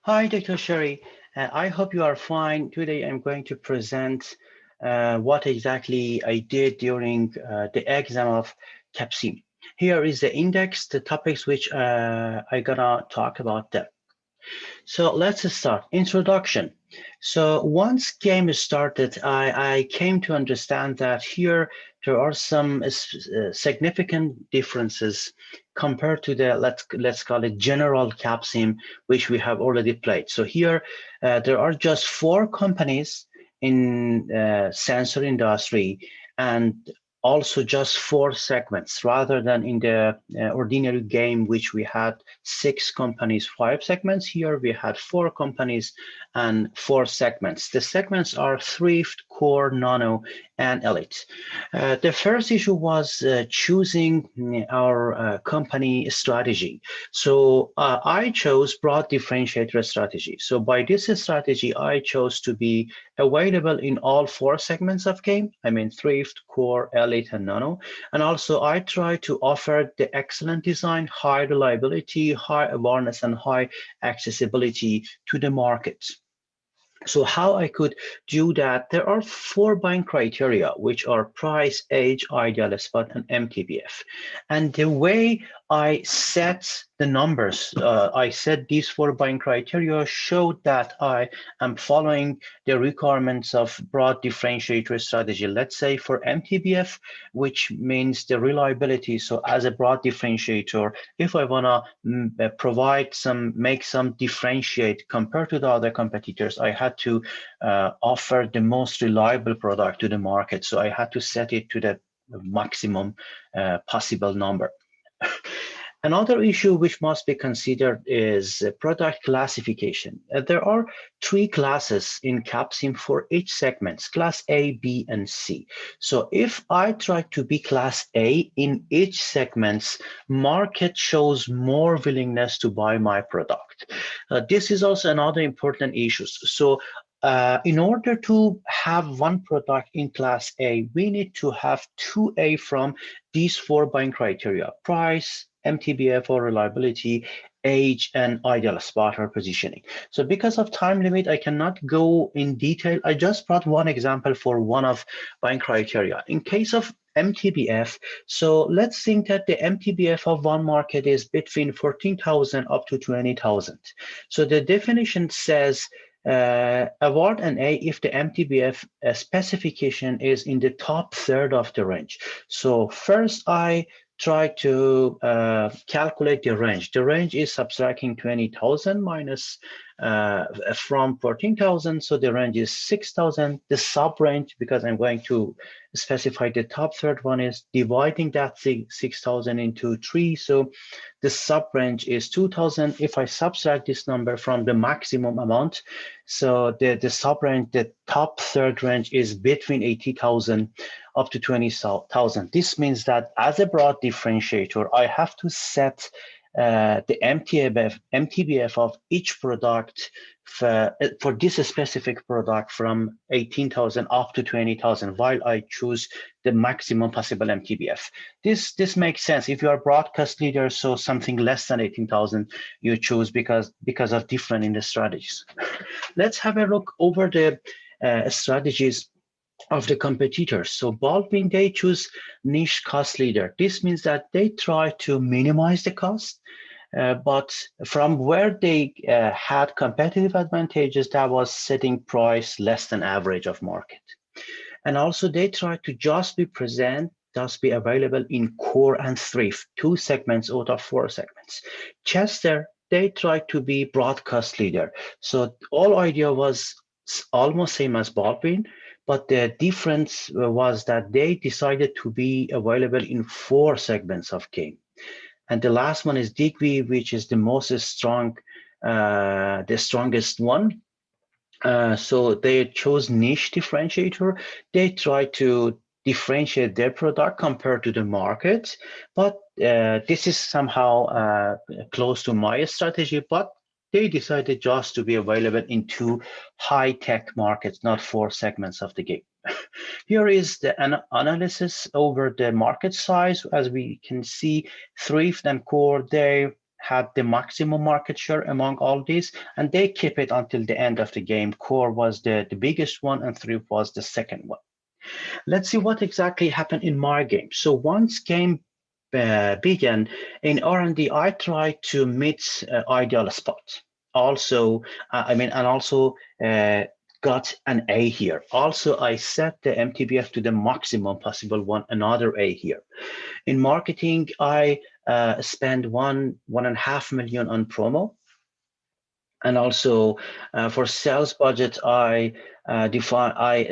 Hi, Dr. Sherry. I hope you are fine. Today I'm going to present what exactly I did during the exam of Capsim. Here is the index, the topics which I gonna talk about them. So let's start. Introduction. So once game started, I came to understand that here there are some significant differences compared to the let's call it general Capsim, which we have already played. So here there are just four companies in sensor industry and also just four segments rather than in the ordinary game which we had six companies, five segments. Here we had four companies and four segments. The segments are Thrift, Core, Nano, and Elite. The first issue was choosing our company strategy. So I chose broad differentiator strategy. So by this strategy, I chose to be available in all four segments of game. I mean, Thrift, Core, Elite, and Nano. And also I try to offer the excellent design, high reliability, high awareness, and high accessibility to the market. So how I could do that, there are four buying criteria, which are price, age, ideal spot, and MTBF. And the way I set the numbers, I set these four buying criteria showed that I am following the requirements of broad differentiator strategy. Let's say for MTBF, which means the reliability. So as a broad differentiator, if I wanna provide make some differentiate compared to the other competitors, I had to offer the most reliable product to the market. So I had to set it to the maximum possible number. Another issue which must be considered is product classification. There are three classes in Capsim for each segment, class A, B, and C. So if I try to be class A in each segment, market shows more willingness to buy my product. This is also another important issue. So in order to have one product in class A, we need to have 2A from these four buying criteria: price, MTBF or reliability, age, and ideal spot or positioning. So because of time limit, I cannot go in detail. I just brought one example for one of buying criteria. In case of MTBF, so let's think that the MTBF of one market is between 14,000 up to 20,000. So the definition says award an A if the MTBF specification is in the top third of the range. So first I try to calculate the range. The range is subtracting 20,000 minus from 14,000. So the range is 6,000. The sub range, because I'm going to specify the top third one, is dividing that 6,000 into 3. So the sub range is 2,000. If I subtract this number from the maximum amount, so the sub range, the top third range is between 80,000 up to 20,000. This means that as a broad differentiator, I have to set the MTBF of each product for this specific product from 18,000 up to 20,000, while I choose the maximum possible MTBF. This makes sense. If you are broadcast leader, so something less than 18,000 you choose because of different in the strategies. Let's have a look over the strategies of the competitors. So Baldwin, they choose niche cost leader. This means that they try to minimize the cost, but from where they had competitive advantages, that was setting price less than average of market. And also they try to just be present, just be available in core and thrift, two segments out of four segments. Chester, they try to be broadcast leader. So all idea was almost same as Baldwin, but the difference was that they decided to be available in four segments of game. And the last one is Digby, which is the most strong, the strongest one. So they chose niche differentiator. They try to differentiate their product compared to the market, but this is somehow close to my strategy, but they decided just to be available in two high-tech markets, not four segments of the game. Here is the analysis over the market size. As we can see, Thrift and Core, they had the maximum market share among all these, and they keep it until the end of the game. Core was the biggest one, and Thrift was the second one. Let's see what exactly happened in my game. So once game began in R&D, I tried to meet ideal spot. Also, and also got an A here. Also, I set the MTBF to the maximum possible one, another A here. In marketing, I spent 1.5 million on promo. And also for sales budget, I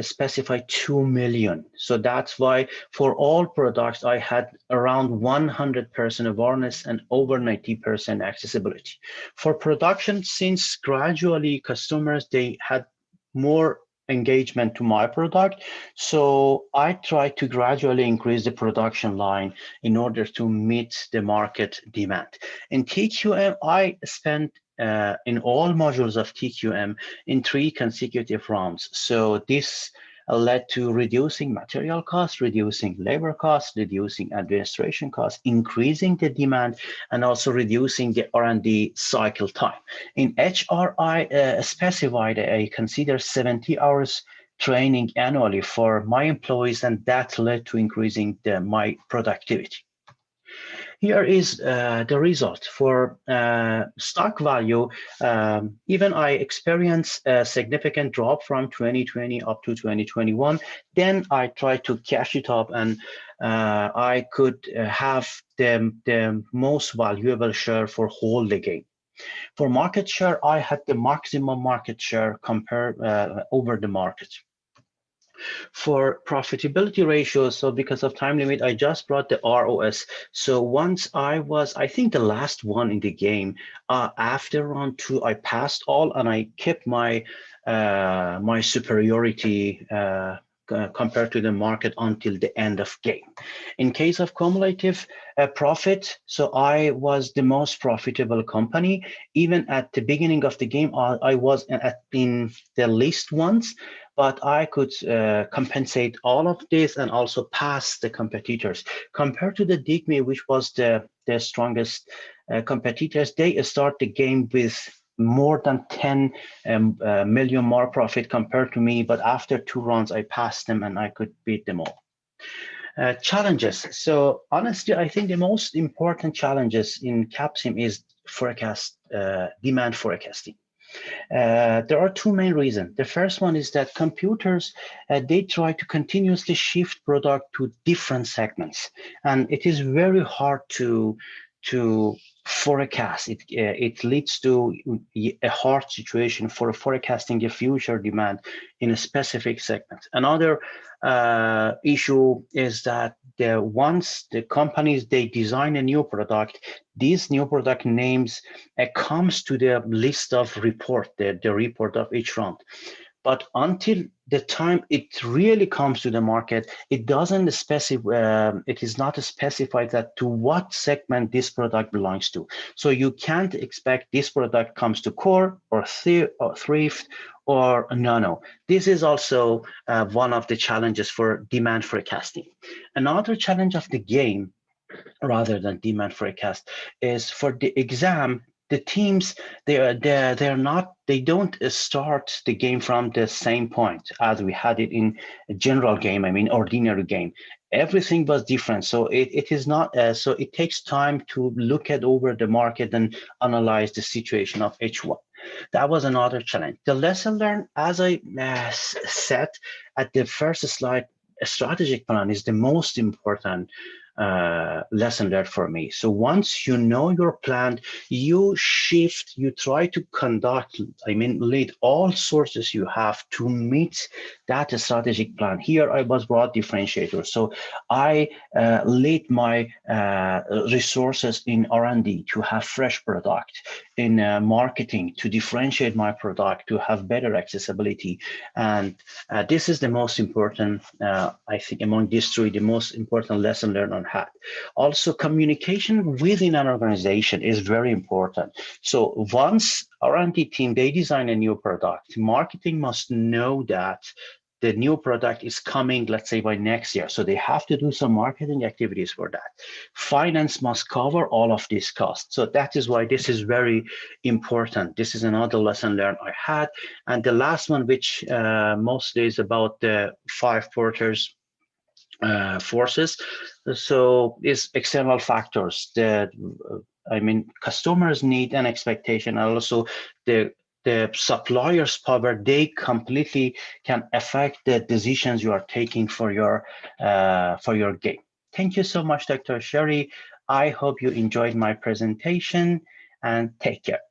specify 2 million. So that's why for all products, I had around 100% awareness and over 90% accessibility. For production, since gradually customers, they had more engagement to my product, so I try to gradually increase the production line in order to meet the market demand. In TQM, I spent in all modules of TQM in 3 consecutive rounds. So this led to reducing material costs, reducing labor costs, reducing administration costs, increasing the demand, and also reducing the R&D cycle time. In HR, I specified I consider 70 hours training annually for my employees, and that led to increasing my productivity. Here is the result for stock value. Even I experienced a significant drop from 2020 up to 2021. Then I tried to cash it up, and I could have the most valuable share for whole the game. For market share, I had the maximum market share compared over the market. For profitability ratios, so because of time limit, I just brought the ROS. So once I was, I think, the last one in the game, after round 2, I passed all, and I kept my my superiority compared to the market until the end of game. In case of cumulative profit, so I was the most profitable company. Even at the beginning of the game, I was in the least ones, but I could compensate all of this and also pass the competitors. Compared to the Digme, which was the strongest competitors, they start the game with more than 10 million more profit compared to me, but after 2 rounds, I passed them and I could beat them all. Challenges. So honestly, I think the most important challenges in Capsim is demand forecasting. There are 2 main reasons. The first one is that computers, they try to continuously shift product to different segments, and it is very hard to forecast. It leads to a hard situation for forecasting the future demand in a specific segment. Another issue is that once the companies, they design a new product, these new product names comes to the list of report, the report of each round. But until the time it really comes to the market, it doesn't specify. It is not specified that to what segment this product belongs to. So you can't expect this product comes to core or thrift or nano. This is also one of the challenges for demand forecasting. Another challenge of the game, rather than demand forecast, is for the exam. The teams, they don't start the game from the same point as we had it in a general game. I mean, ordinary game. Everything was different, so it is not. So it takes time to look at over the market and analyze the situation of each one. That was another challenge. The lesson learned, as I said at the first slide, a strategic plan is the most important lesson learned for me. So once you know your plan, you try to lead all sources you have to meet that strategic plan. Here I was brought differentiator. So I lead my resources in R&D to have fresh product, in marketing to differentiate my product, to have better accessibility. And this is the most important, I think, among these 3, the most important lesson learned on hat. Also, communication within an organization is very important. So once R&D team, they design a new product, marketing must know that the new product is coming, let's say by next year. So they have to do some marketing activities for that. Finance must cover all of these costs. So that is why this is very important. This is another lesson learned I had. And the last one, which mostly is about the 5 quarters forces. So is external factors that customers need an expectation, and also the supplier's power, they completely can affect the decisions you are taking for your game. Thank you so much, Dr. Sherry. I hope you enjoyed my presentation, and take care.